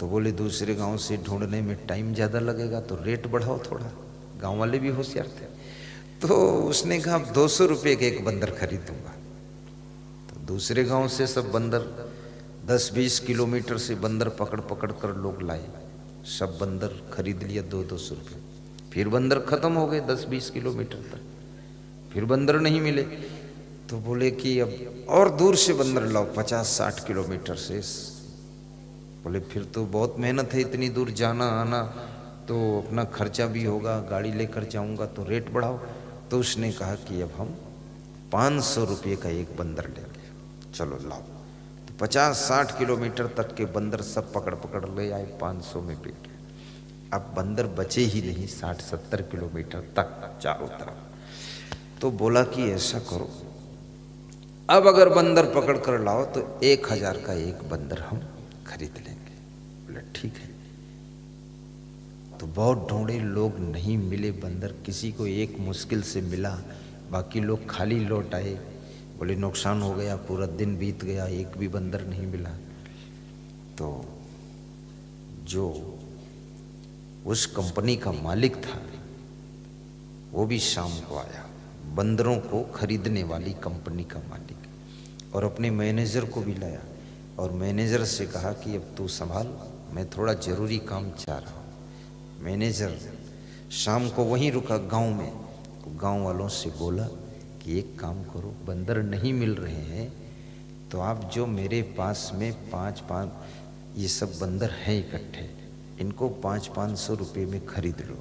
तो बोले दूसरे गांव से ढूंढने में टाइम ज़्यादा लगेगा तो रेट बढ़ाओ थोड़ा। गांव वाले भी होशियार थे। तो उसने कहा 200 रुपये के एक बंदर खरीदूंगा। तो दूसरे गांव से सब बंदर 10-20 किलोमीटर से बंदर पकड़ पकड़ कर लोग लाए। सब बंदर खरीद लिया 200 रुपये। फिर बंदर खत्म हो गए 10-20 किलोमीटर तक, फिर बंदर नहीं मिले। तो बोले कि अब और दूर से बंदर लाओ 50-60 किलोमीटर से। बोले फिर तो बहुत मेहनत है, इतनी दूर जाना आना, तो अपना खर्चा भी होगा, गाड़ी लेकर जाऊंगा, तो रेट बढ़ाओ। तो उसने कहा कि अब हम 500 रुपये का एक बंदर लेंगे, चलो लाओ। तो 50-60 किलोमीटर तक के बंदर सब पकड़ पकड़ ले आए, 500 में बेच गए। अब बंदर बचे ही नहीं 60-70 किलोमीटर तक चारों तरफ। तो बोला कि ऐसा करो, अब अगर बंदर पकड़ कर लाओ तो 1000 का एक बंदर हम खरीद लेंगे। बोले ठीक है। तो बहुत ढूंढे, लोग नहीं मिले बंदर, किसी को एक मुश्किल से मिला, बाकी लोग खाली लौट आए। बोले नुकसान हो गया, पूरा दिन बीत गया, एक भी बंदर नहीं मिला। तो जो उस कंपनी का मालिक था वो भी शाम को आया, बंदरों को खरीदने वाली कंपनी का मालिक, और अपने मैनेजर को भी लाया और मैनेजर से कहा कि अब तू संभाल, मैं थोड़ा ज़रूरी काम चाह रहा हूँ। मैनेजर शाम को वहीं रुका गांव में। तो गांव वालों से बोला कि एक काम करो, बंदर नहीं मिल रहे हैं तो आप जो मेरे पास में 5-5 ये सब बंदर हैं इकट्ठे, इनको 500-500 रुपये में खरीद लो,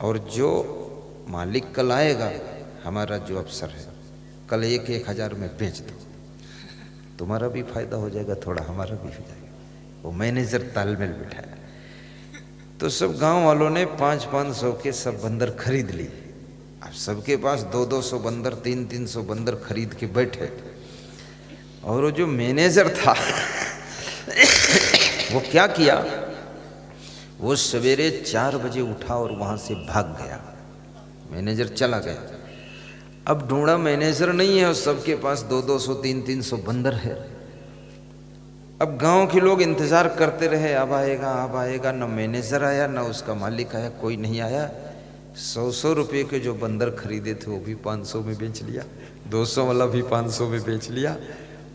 और जो मालिक कल आएगा, हमारा जो अफसर है, कल 1-1000 में बेच दो, तुम्हारा भी फायदा हो जाएगा, थोड़ा हमारा भी हो जाएगा। वो मैनेजर तालमेल बिठाया। तो सब गांव वालों ने 500-500 के सब बंदर खरीद लिए। अब सबके पास 200-200 बंदर, 300-300 बंदर खरीद के बैठे। और वो जो मैनेजर था वो क्या किया, वो सवेरे 4 बजे उठा और वहां से भाग गया। मैनेजर चला गया। अब ढूंढा, मैनेजर नहीं है और सबके पास 200-200 300-300 बंदर है। अब गांव के लोग इंतजार करते रहे, अब आएगा। न मैनेजर आया, न उसका मालिक आया, कोई नहीं आया। 100-100 रुपये के जो बंदर खरीदे थे वो भी 500 में बेच लिया, 200 वाला भी 500 में बेच लिया।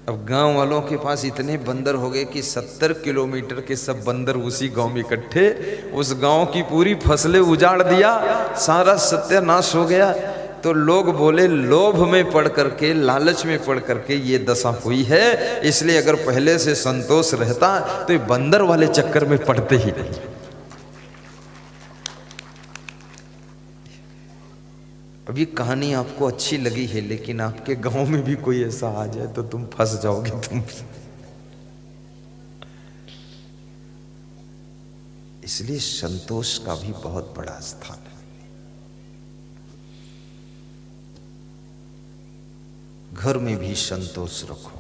अब गांव वालों के पास इतने बंदर हो गए कि 70 किलोमीटर के सब बंदर उसी गांव में इकट्ठे, उस गांव की पूरी फसलें उजाड़ दिया, सारा सत्यानाश हो गया। तो लोग बोले लोभ में पड़ करके, लालच में पड़ करके ये दशा हुई है, इसलिए अगर पहले से संतोष रहता तो ये बंदर वाले चक्कर में पड़ते ही नहीं। अब ये कहानी आपको अच्छी लगी है, लेकिन आपके गांव में भी कोई ऐसा आ जाए तो तुम फंस जाओगे। तुम इसलिए संतोष का भी बहुत बड़ा स्थान है। घर में भी संतोष रखो,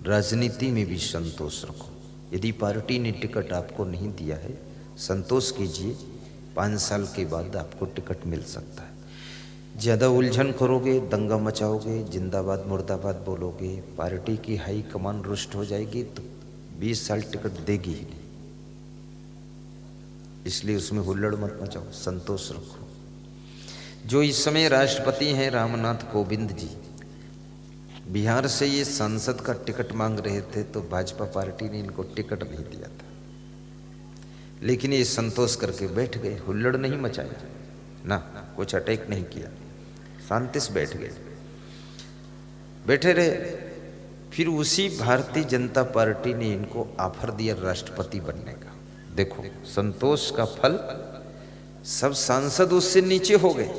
राजनीति में भी संतोष रखो। यदि पार्टी ने टिकट आपको नहीं दिया है, संतोष कीजिए, 5 साल के बाद आपको टिकट मिल सकता है। ज़्यादा उलझन करोगे, दंगा मचाओगे, जिंदाबाद मुर्दाबाद बोलोगे, पार्टी की हाई कमान रुष्ट हो जाएगी तो 20 साल टिकट देगी ही नहीं। इसलिए उसमें हुल्लड़ मत मचाओ, संतोष रखो। जो इस समय राष्ट्रपति हैं रामनाथ कोविंद जी, बिहार से ये संसद का टिकट मांग रहे थे तो भाजपा पार्टी ने इनको टिकट नहीं दिया था, लेकिन ये संतोष करके बैठ गए, हुल्लड़ नहीं मचाया ना, कुछ अटैक नहीं किया, शांति से बैठ गए, बैठे रहे। फिर उसी भारतीय जनता पार्टी ने इनको ऑफर दिया राष्ट्रपति बनने का। देखो संतोष का फल, सब सांसद उससे नीचे हो गए।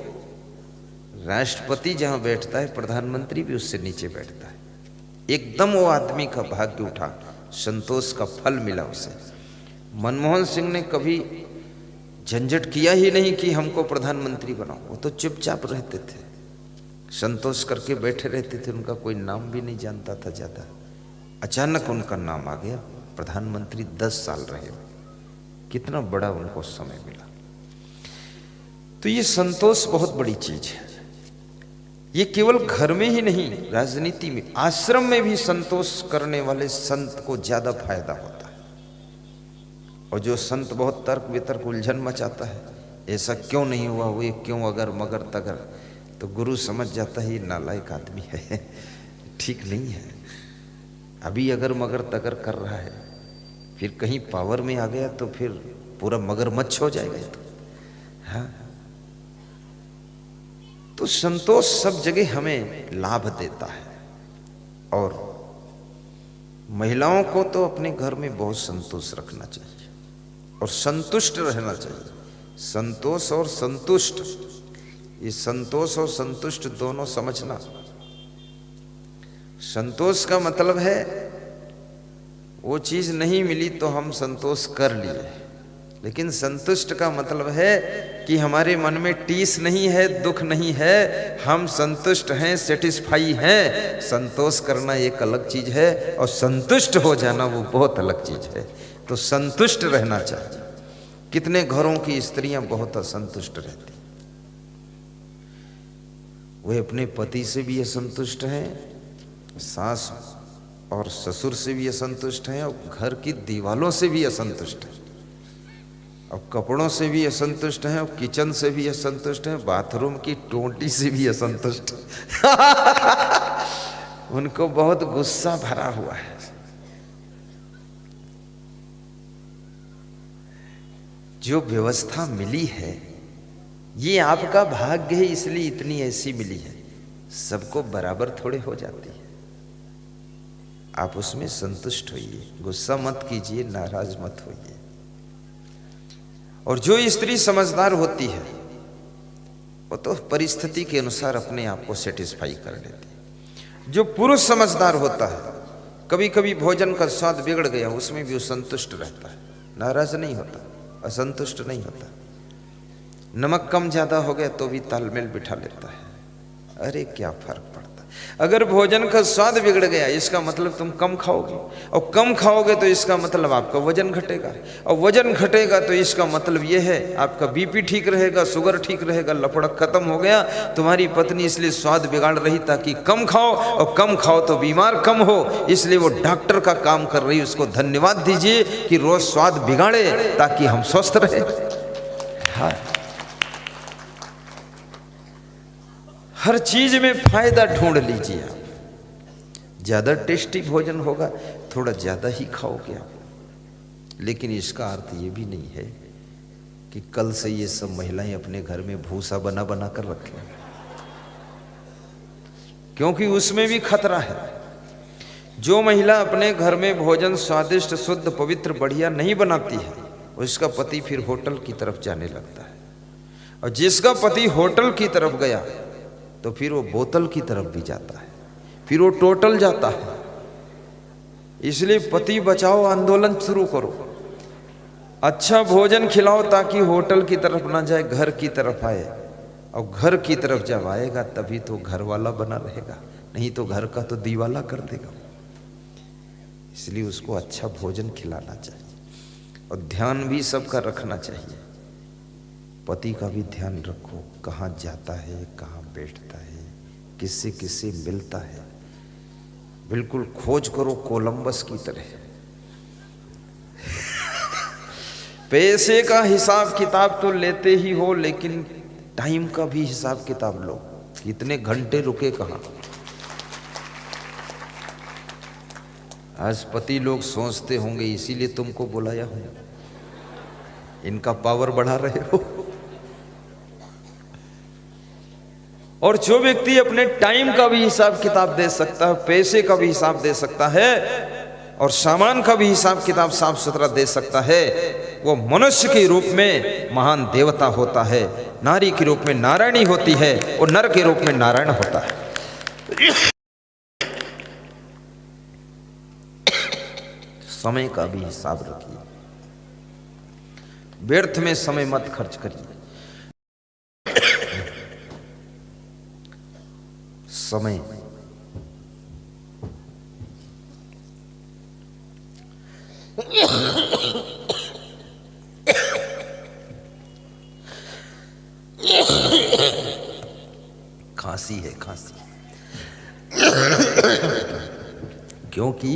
राष्ट्रपति जहां बैठता है, प्रधानमंत्री भी उससे नीचे बैठता है। एकदम वो आदमी का भाग्य उठा, संतोष का फल मिला उसे। मनमोहन सिंह ने कभी झंझट किया ही नहीं कि हमको प्रधानमंत्री बनाओ, वो तो चुपचाप रहते थे, संतोष करके बैठे रहते थे, उनका कोई नाम भी नहीं जानता था ज़्यादा। अचानक उनका नाम आ गया, प्रधानमंत्री 10 साल रहे। कितना बड़ा उनको समय मिला। तो ये संतोष बहुत बड़ी चीज है। ये केवल घर में ही नहीं, राजनीति में, आश्रम में भी संतोष करने वाले संत को ज्यादा फायदा होता है। और जो संत बहुत तर्क वितर्क उलझन मचाता है, ऐसा क्यों नहीं हुआ, वो क्यों, अगर मगर तगर, तो गुरु समझ जाता है ये नालायक आदमी है, ठीक नहीं है। अभी अगर मगर तगर कर रहा है, फिर कहीं पावर में आ गया तो फिर पूरा मगरमच्छ हो जाएगा। तो हाँ, तो संतोष सब जगह हमें लाभ देता है। और महिलाओं को तो अपने घर में बहुत संतोष रखना चाहिए और संतुष्ट रहना चाहिए। संतोष और संतुष्ट, ये संतोष और संतुष्ट दोनों समझना। संतोष का मतलब है वो चीज नहीं मिली तो हम संतोष कर लिए, लेकिन संतुष्ट का मतलब है कि हमारे मन में टीस नहीं है, दुख नहीं है, हम संतुष्ट हैं, सेटिस्फाई हैं। संतोष करना एक अलग चीज है और संतुष्ट हो जाना वो बहुत अलग चीज है। तो संतुष्ट रहना चाहिए। कितने घरों की स्त्रियां बहुत असंतुष्ट रहती, वे अपने पति से भी असंतुष्ट हैं, सास और ससुर से भी असंतुष्ट हैं, और घर की दीवालों से भी असंतुष्ट हैं, और कपड़ों से भी असंतुष्ट हैं, और किचन से भी असंतुष्ट हैं, बाथरूम की टोंटी से भी असंतुष्ट उनको बहुत गुस्सा भरा हुआ है। जो व्यवस्था मिली है ये आपका भाग्य है, इसलिए इतनी ऐसी मिली है। सबको बराबर थोड़े हो जाती है। आप उसमें संतुष्ट होइए, गुस्सा मत कीजिए, नाराज मत होइए। और जो स्त्री समझदार होती है वो तो परिस्थिति के अनुसार अपने आप को सेटिस्फाई कर लेती है। जो पुरुष समझदार होता है, कभी कभी भोजन का स्वाद बिगड़ गया उसमें भी वो संतुष्ट रहता है, नाराज नहीं होता, असंतुष्ट नहीं होता। नमक कम ज्यादा हो गया तो भी तालमेल बिठा लेता है, अरे क्या फर्क पड़ता। अगर भोजन का स्वाद बिगड़ गया इसका मतलब तुम कम खाओगे, और कम खाओगे तो इसका मतलब आपका वजन घटेगा, और वजन घटेगा तो इसका मतलब यह है आपका बीपी ठीक रहेगा, शुगर ठीक रहेगा, लपड़क खत्म हो गया। तुम्हारी पत्नी इसलिए स्वाद बिगाड़ रही ताकि कम खाओ, और कम खाओ तो बीमार कम हो, इसलिए वो डॉक्टर का काम कर रही। उसको धन्यवाद दीजिए कि रोज स्वाद बिगाड़े ताकि हम स्वस्थ रहे। हाँ, हर चीज में फायदा ढूंढ लीजिए आप। ज्यादा टेस्टी भोजन होगा, थोड़ा ज्यादा ही खाओगे आप, लेकिन इसका अर्थ ये भी नहीं है कि कल से ये सब महिलाएं अपने घर में भूसा बना बना कर रखें, क्योंकि उसमें भी खतरा है। जो महिला अपने घर में भोजन स्वादिष्ट, शुद्ध, पवित्र, बढ़िया नहीं बनाती है, उसका पति फिर होटल की तरफ जाने लगता है, और जिसका पति होटल की तरफ गया तो फिर वो बोतल की तरफ भी जाता है, फिर वो टोटल जाता है। इसलिए पति बचाओ आंदोलन शुरू करो, अच्छा भोजन खिलाओ ताकि होटल की तरफ ना जाए, घर की तरफ आए, और घर की तरफ जब आएगा तभी तो घर वाला बना रहेगा, नहीं तो घर का तो दीवाला कर देगा। इसलिए उसको अच्छा भोजन खिलाना चाहिए, और ध्यान भी सबका रखना चाहिए। पति का भी ध्यान रखो, कहाँ जाता है, कहाँ बैठता है, किससे किससे मिलता है। बिल्कुल खोज करो कोलंबस की तरह। पैसे का हिसाब किताब तो लेते ही हो, लेकिन टाइम का भी हिसाब किताब लो, कितने घंटे रुके कहाँ। आज पति लोग सोचते होंगे इसीलिए तुमको बुलाया हूं, इनका पावर बढ़ा रहे हो। और जो व्यक्ति अपने टाइम का भी हिसाब किताब दे सकता है, पैसे का भी हिसाब दे सकता है, और सामान का भी हिसाब किताब साफ सुथरा दे सकता है, वो मनुष्य के रूप में महान देवता होता है, नारी के रूप में नारायणी होती है, और नर के रूप में नारायण होता है। समय का भी हिसाब रखिए, व्यर्थ में समय मत खर्च करिए। समय खांसी है, खांसी। क्योंकि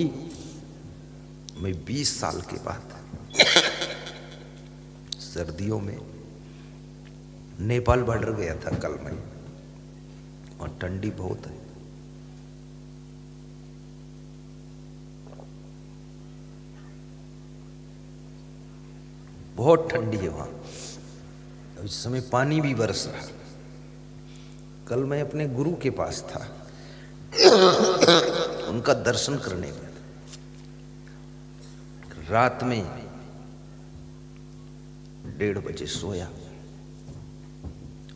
मैं 20 साल के बाद सर्दियों में नेपाल बॉर्डर गया था कल मैं, और ठंडी बहुत है। बहुत ठंडी है वहां। इस समय पानी भी बरस रहा। कल मैं अपने गुरु के पास था, उनका दर्शन करने गया। रात में 1:30 बजे सोया,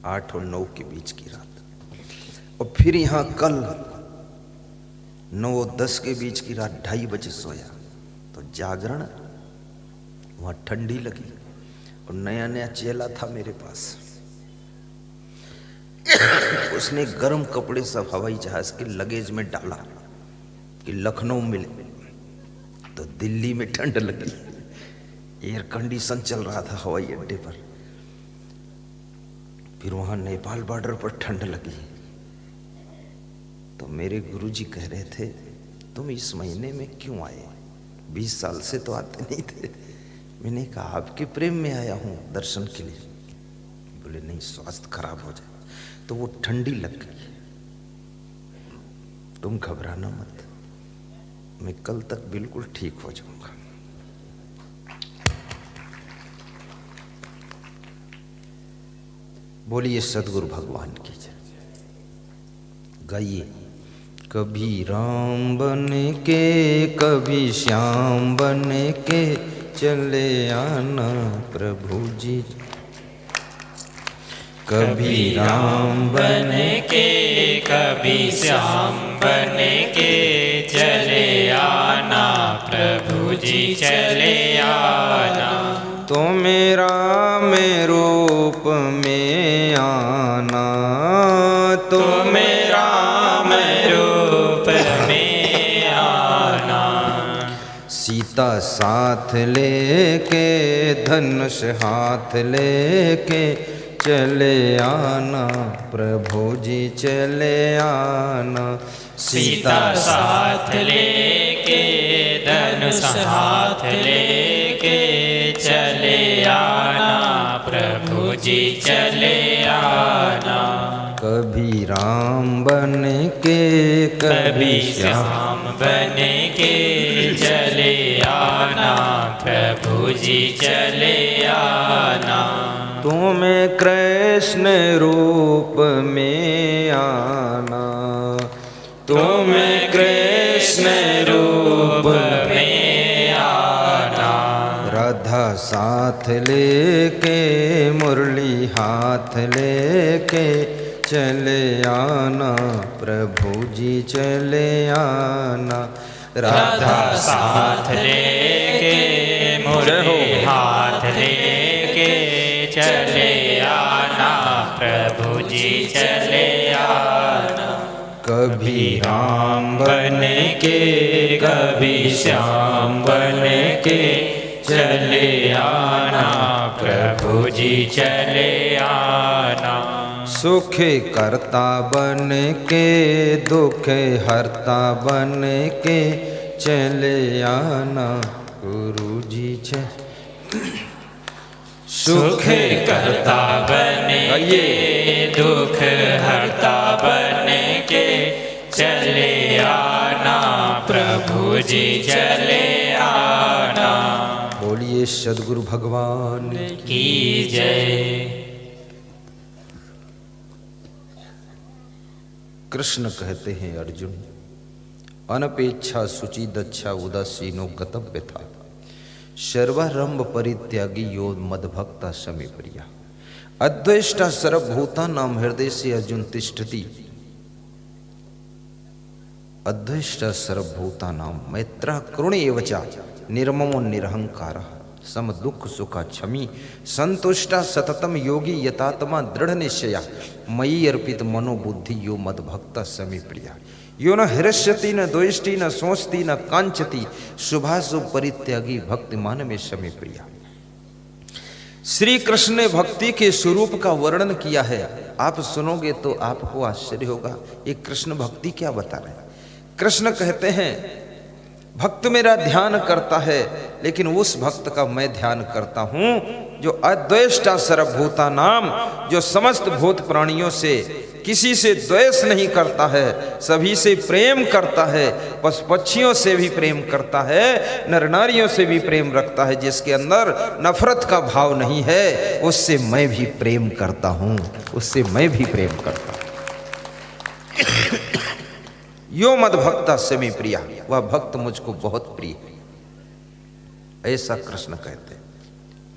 8 और 9 के बीच की रात। और फिर यहां कल 9 और 10 के बीच की रात 2:30 बजे सोया। तो जागरण, वहां ठंडी लगी और नया नया चेला था मेरे पास। उसने गर्म कपड़े सब हवाई जहाज के लगेज में डाला कि लखनऊ मिले। तो दिल्ली में ठंड लगी, एयर कंडीशन चल रहा था हवाई अड्डे पर। फिर वहां नेपाल बॉर्डर पर ठंड लगी। तो मेरे गुरुजी कह रहे थे, तुम इस महीने में क्यों आए? 20 साल से तो आते नहीं थे। मैंने कहा आपके प्रेम में आया हूं दर्शन के लिए। बोले नहीं, स्वास्थ्य खराब हो जाए। तो वो ठंडी लग गई, तुम घबराना मत, मैं कल तक बिल्कुल ठीक हो जाऊंगा। बोलिए सदगुरु भगवान की जय। गाइए। कभी राम बन के कभी श्याम बन के चले आना प्रभु जी। कभी राम बन के कभी श्याम बन के चले आना प्रभु जी चले आना। तो मेरा में रूप में आना, तो मेरा में रूप में आना। सीता साथ लेके धनुष हाथ लेके चले आना प्रभु जी चले आना। सीता साथ लेके धनुष हाथ लेके चले आना प्रभु जी चले आना। कभी राम बन के कभी श्याम बन के चले आना प्रभु जी चले आना। तुम्हें कृष्ण रूप में आना, तुम्हें कृष्ण रूप में आना। राधा साथ लेके मुरली हाथ लेके चले आना प्रभु जी चले आना। राधा साथ लेके मुरली हाथ लेके चले आना प्रभु जी चले आना। कभी राम बन के कभी श्याम बन के चले आना प्रभु जी चले आना। सुख करता बन के दुख हरता बन के चले आना गुरु जी सुख करता बन के दुख हरता बन के चले आना प्रभु जी चले आना। बोलिए सद्गुरु भगवान की जय। कृष्ण कहते हैं अर्जुन, अनपेक्षा शुचि दक्षा उदासीनो गतव्य था सर्वारंभ परित्यागी यो मद्भक्ता समे प्रिया। अद्वेष्टा सर्वभूता नाम हृदय से अर्जुन तिष्ठति। अद्वेष्टा सर्वभूता नाम मैत्रा करुण एवचा निर्ममो निरहंकार सम दुख सुखा क्षमी संतुष्टा सततम योगी यतात्मा दृढ़ निश्चया मयि अर्पित मनोबुद्धि यो मद्भक्ता समे प्रिया। यो न हृष्यति न द्वेष्टि न सोचती न कांचती शुभाशुभ परित्यागी भक्तिमान में समे प्रिया। श्री कृष्ण ने भक्ति के स्वरूप का वर्णन किया है। आप सुनोगे तो आपको आश्चर्य होगा, ये कृष्ण भक्ति क्या बता रहे हैं। कृष्ण कहते हैं भक्त मेरा ध्यान करता है, लेकिन उस भक्त का मैं ध्यान करता हूं जो अद्वेष्टा सर्वभूता नाम, जो समस्त भूत प्राणियों से किसी से द्वेष नहीं करता है, सभी से प्रेम करता है, पशु पक्षियों से भी प्रेम करता है, नर नारियों से भी प्रेम रखता है, जिसके अंदर नफरत का भाव नहीं है, उससे मैं भी प्रेम करता हूं, उससे मैं भी प्रेम करता हूं। यो मद भक्ता समी प्रिया, वह भक्त मुझको बहुत प्रिय है, ऐसा कृष्ण कहते हैं।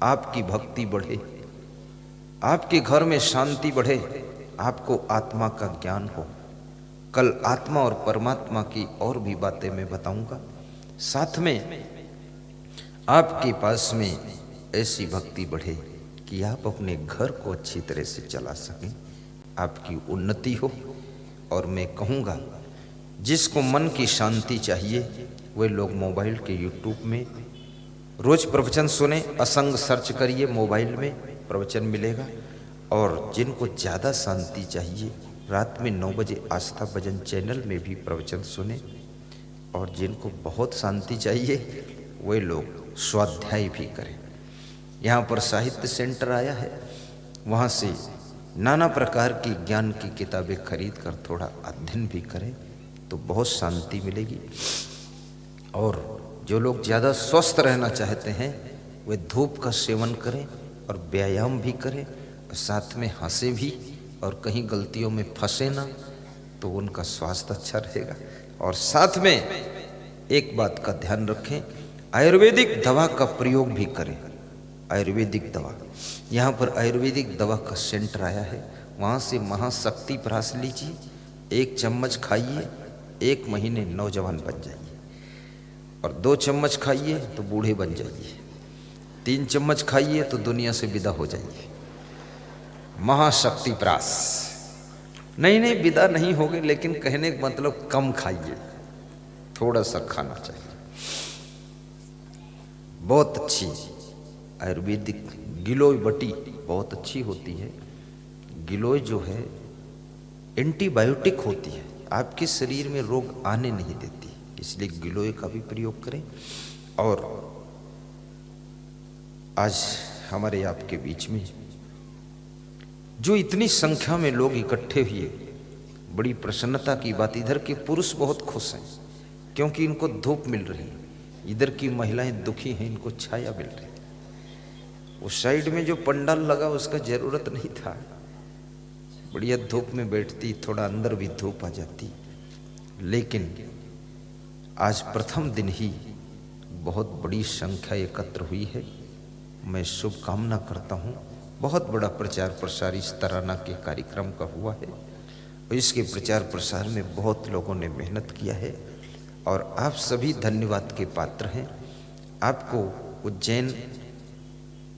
आपकी भक्ति बढ़े, आपके घर में शांति बढ़े, आपको आत्मा का ज्ञान हो। कल आत्मा और परमात्मा की और भी बातें मैं बताऊंगा। साथ में आपके पास में ऐसी भक्ति बढ़े कि आप अपने घर को अच्छी तरह से चला सकें, आपकी उन्नति हो। और मैं कहूँगा, जिसको मन की शांति चाहिए वे लोग मोबाइल के यूट्यूब में रोज प्रवचन सुने, असंग सर्च करिए, मोबाइल में प्रवचन मिलेगा। और जिनको ज़्यादा शांति चाहिए रात में 9 बजे आस्था भजन चैनल में भी प्रवचन सुने। और जिनको बहुत शांति चाहिए वे लोग स्वाध्याय भी करें। यहाँ पर साहित्य सेंटर आया है, वहाँ से नाना प्रकार की ज्ञान की किताबें खरीद कर थोड़ा अध्ययन भी करें तो बहुत शांति मिलेगी। और जो लोग ज़्यादा स्वस्थ रहना चाहते हैं वे धूप का सेवन करें और व्यायाम भी करें, और साथ में हंसे भी, और कहीं गलतियों में फंसे ना, तो उनका स्वास्थ्य अच्छा रहेगा। और साथ में एक बात का ध्यान रखें, आयुर्वेदिक दवा का प्रयोग भी करें। आयुर्वेदिक दवा, यहाँ पर आयुर्वेदिक दवा का सेंटर आया है, वहाँ से महाशक्ति प्राश लीजिए, 1 चम्मच खाइए, 1 महीने नौजवान बन जाइए। और 2 चम्मच खाइए तो बूढ़े बन जाइए, 3 चम्मच खाइए तो दुनिया से विदा हो जाइए। महाशक्ति प्राश। नहीं विदा नहीं होगे, लेकिन कहने का मतलब कम खाइए, थोड़ा सा खाना चाहिए। बहुत अच्छी आयुर्वेदिक गिलोय बटी बहुत अच्छी होती है। गिलोय जो है एंटीबायोटिक होती है, आपके शरीर में रोग आने नहीं देती, इसलिए गिलोय का भी प्रयोग करें। और आज हमारे आपके बीच में जो इतनी संख्या में लोग इकट्ठे हुए, बड़ी प्रसन्नता की बात। इधर के पुरुष बहुत खुश हैं क्योंकि इनको धूप मिल रही है, इधर की महिलाएं दुखी हैं, इनको छाया मिल रही है। उस साइड में जो पंडाल लगा उसका जरूरत नहीं था, बढ़िया धूप में बैठती, थोड़ा अंदर भी धूप आ जाती। लेकिन आज प्रथम दिन ही बहुत बड़ी संख्या एकत्र हुई है। मैं शुभकामना करता हूँ। बहुत बड़ा प्रचार प्रसार इस तराना के कार्यक्रम का हुआ है और इसके प्रचार प्रसार में बहुत लोगों ने मेहनत किया है और आप सभी धन्यवाद के पात्र हैं। आपको उज्जैन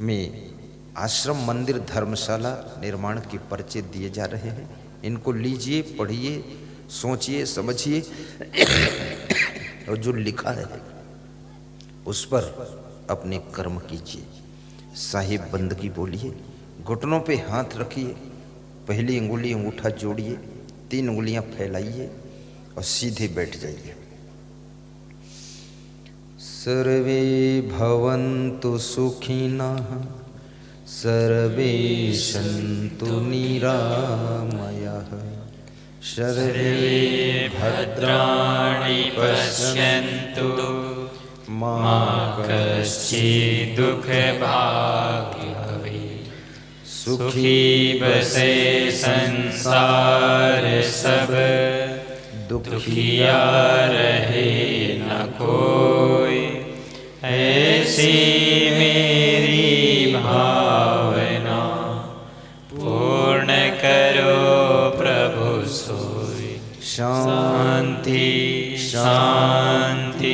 में आश्रम मंदिर धर्मशाला निर्माण के पर्चे दिए जा रहे हैं, इनको लीजिए, पढ़िए, सोचिए, समझिए और जो लिखा है उस पर अपने कर्म कीजिए। साहिब बंदगी बोलिए, घुटनों पे हाथ रखिए, पहली अंगुली अंगूठा जोड़िए, 3 उंगलियां फैलाइए और सीधे बैठ जाइए। सर्वे भवन्तु सुखिनः, सर्वे सन्तु निरामयाः, सर्वे भद्राणि पश्यन्तु मा कश्चित् दुःखभाग् भवेत्। सुखी बसे संसार सब, दुखिया रहे न कोई। ऐसी मेरी भावना, पूर्ण करो प्रभु सोई। शांति शांति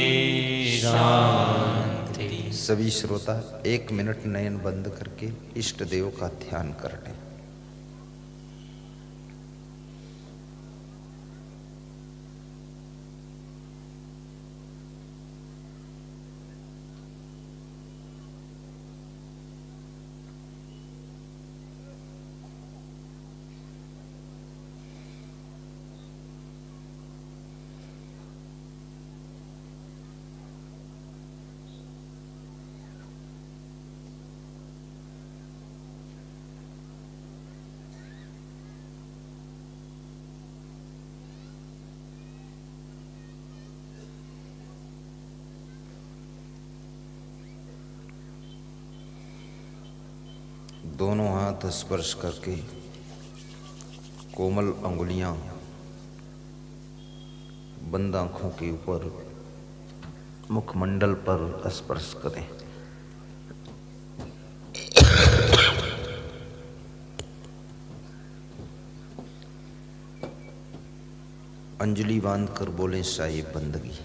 शांति। सभी श्रोता 1 मिनट नयन बंद करके इष्ट देव का ध्यान कर लें। दोनों हाथ स्पर्श करके कोमल अंगुलियां बंद आंखों के ऊपर मुखमंडल पर स्पर्श करें। अंजलि बांध कर बोलें साहिब बंदगी।